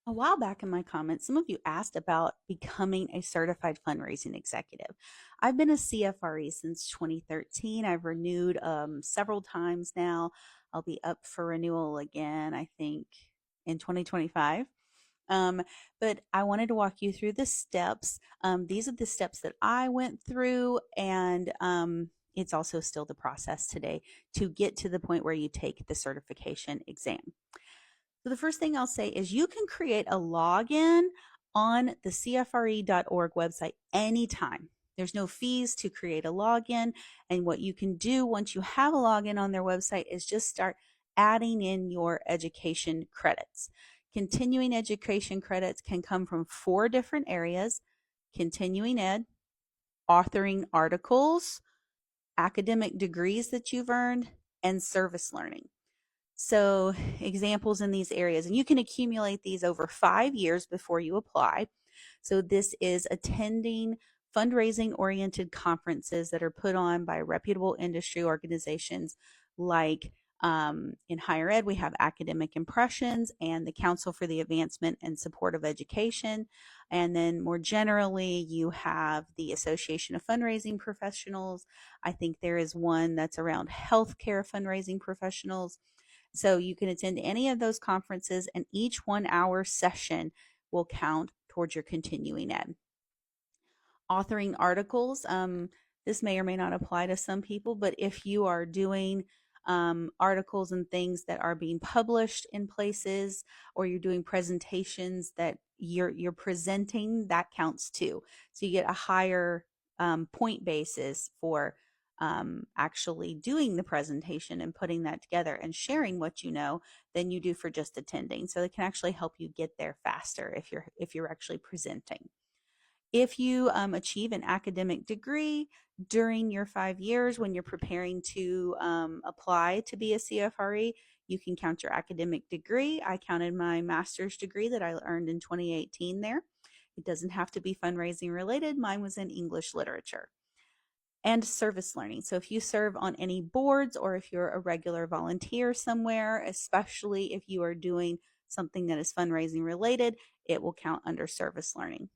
A while back in my comments, some of you asked about becoming a certified fundraising executive. I've been a CFRE since 2013. I've renewed several times now. I'll be up for renewal again, I think, in 2025. Um, but I wanted to walk you through the steps. These are the steps that I went through, and it's also still the process today to get to the point where you take the certification exam. So the first thing I'll say is you can create a login on the CFRE.org website anytime. There's no fees to create a login. And what you can do once you have a login on their website is just start adding in your education credits. Continuing education credits can come from 4 different areas: continuing ed, authoring articles, academic degrees that you've earned, and service learning. So, examples in these areas, and you can accumulate these over 5 years before you apply. So, this is attending fundraising oriented conferences that are put on by reputable industry organizations like in higher ed, we have Academic Impressions and the Council for the Advancement and Support of Education. And then more generally, you have the Association of Fundraising Professionals. I think there is one that's around healthcare fundraising professionals. So you can attend any of those conferences, and each 1 hour session will count towards your continuing ed. Authoring articles, this may or may not apply to some people, but if you are doing articles and things that are being published in places, or you're doing presentations that you're presenting, that counts too. So you get a higher point basis for actually doing the presentation and putting that together and sharing what you know than you do for just attending. So it can actually help you get there faster if you're actually presenting. If you achieve an academic degree during your 5 years when you're preparing to apply to be a CFRE, you can count your academic degree. I counted my master's degree that I earned in 2018 there. It doesn't have to be fundraising related. Mine was in English literature. And service learning. So if you serve on any boards, or if you're a regular volunteer somewhere, especially if you are doing something that is fundraising related, it will count under service learning.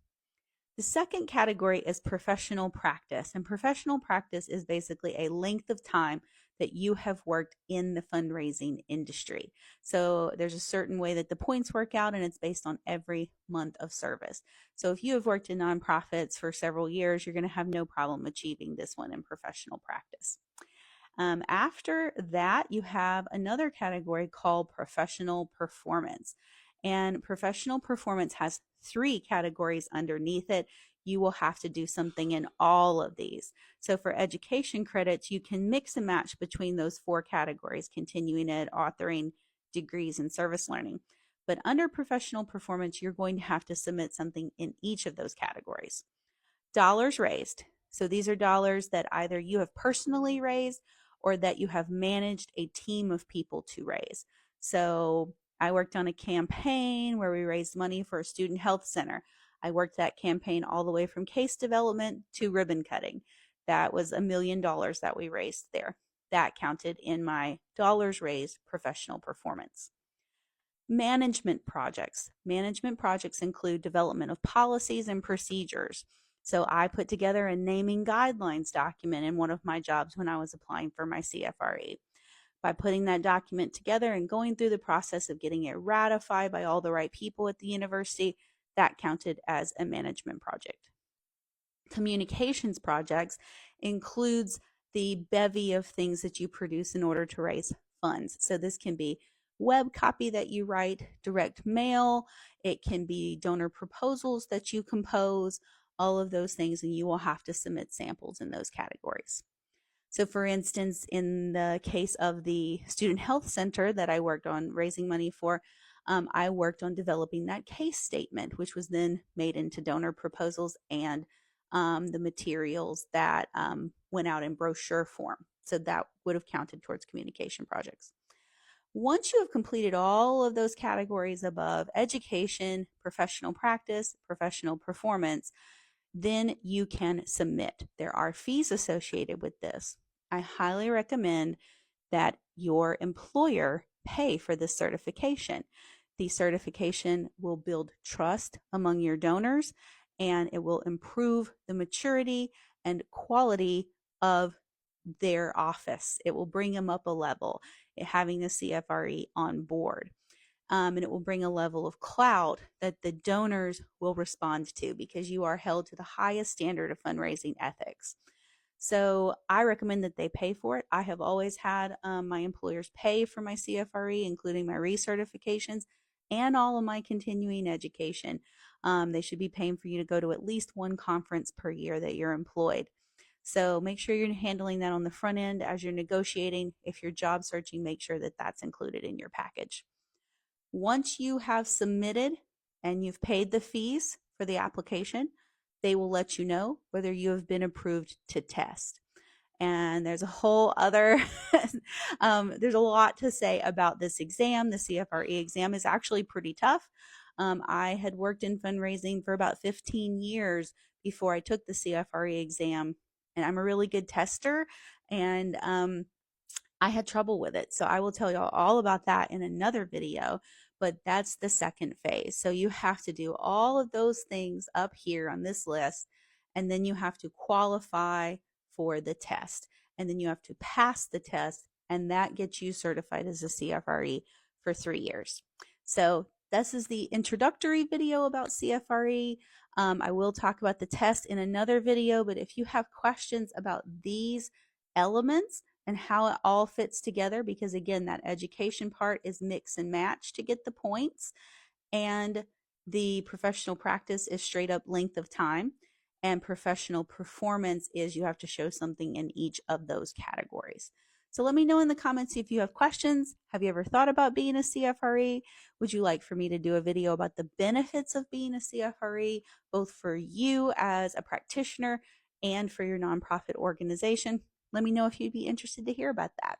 The second category is professional practice. And professional practice is basically a length of time that you have worked in the fundraising industry. So there's a certain way that the points work out, and it's based on every month of service. So if you have worked in nonprofits for several years, you're going to have no problem achieving this one in professional practice. After that, you have another category called professional performance. And professional performance has 3 categories underneath it. You will have to do something in all of these. So for education credits, you can mix and match between those 4 categories: continuing ed, authoring, degrees, and service learning. But under professional performance, you're going to have to submit something in each of those categories. Dollars raised. So these are dollars that either you have personally raised or that you have managed a team of people to raise. So I worked on a campaign where we raised money for a student health center. I worked that campaign all the way from case development to ribbon cutting. That was $1 million that we raised there. That counted in my dollars raised professional performance. Management projects. Management projects include development of policies and procedures. So I put together a naming guidelines document in one of my jobs when I was applying for my CFRE. By putting that document together and going through the process of getting it ratified by all the right people at the university, that counted as a management project. Communications projects includes the bevy of things that you produce in order to raise funds. So this can be web copy that you write, direct mail, it can be donor proposals that you compose, all of those things, and you will have to submit samples in those categories. So for instance, in the case of the Student Health Center that I worked on raising money for, I worked on developing that case statement, which was then made into donor proposals and the materials that went out in brochure form. So that would have counted towards communication projects. Once you have completed all of those categories above: education, professional practice, professional performance, then you can submit. There are fees associated with this. I highly recommend that your employer pay for this certification. The certification will build trust among your donors, and it will improve the maturity and quality of their office. It will bring them up a level, having the CFRE on board. And it will bring a level of clout that the donors will respond to, because you are held to the highest standard of fundraising ethics. So I recommend that they pay for it. I have always had my employers pay for my CFRE, including my recertifications and all of my continuing education. They should be paying for you to go to at least one conference per year that you're employed. So make sure you're handling that on the front end as you're negotiating. If you're job searching, make sure that that's included in your package. Once you have submitted and you've paid the fees for the application, they will let you know whether you have been approved to test. And there's a whole other, there's a lot to say about this exam. The CFRE exam is actually pretty tough. I had worked in fundraising for about 15 years before I took the CFRE exam, and I'm a really good tester. And I had trouble with it. So I will tell you all about that in another video, but that's the second phase. So you have to do all of those things up here on this list, and then you have to qualify for the test, and then you have to pass the test, and that gets you certified as a CFRE for 3 years. So this is the introductory video about CFRE. I will talk about the test in another video, but if you have questions about these elements and how it all fits together, because again, that education part is mix and match to get the points, and the professional practice is straight up length of time, and professional performance is you have to show something in each of those categories. So let me know in the comments if you have questions. Have you ever thought about being a CFRE? Would you like for me to do a video about the benefits of being a CFRE, both for you as a practitioner and for your nonprofit organization? Let me know if you'd be interested to hear about that.